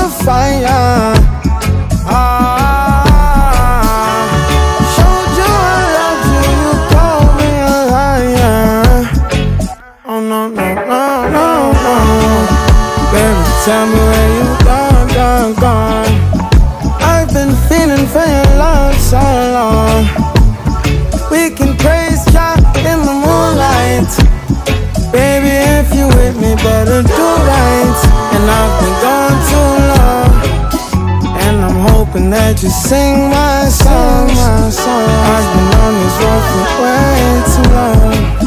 the fire. Showed you I loved you, you called me a liar. Oh no, no, no, no, no. Baby, tell me where you gone, gone, gone. I've been feeling for your love so long. We can praise God in the moonlight. Baby, if you with me, better do right. And I've been gone too long, and I'm hoping that you sing my song, my song. I've been on this road for way too long.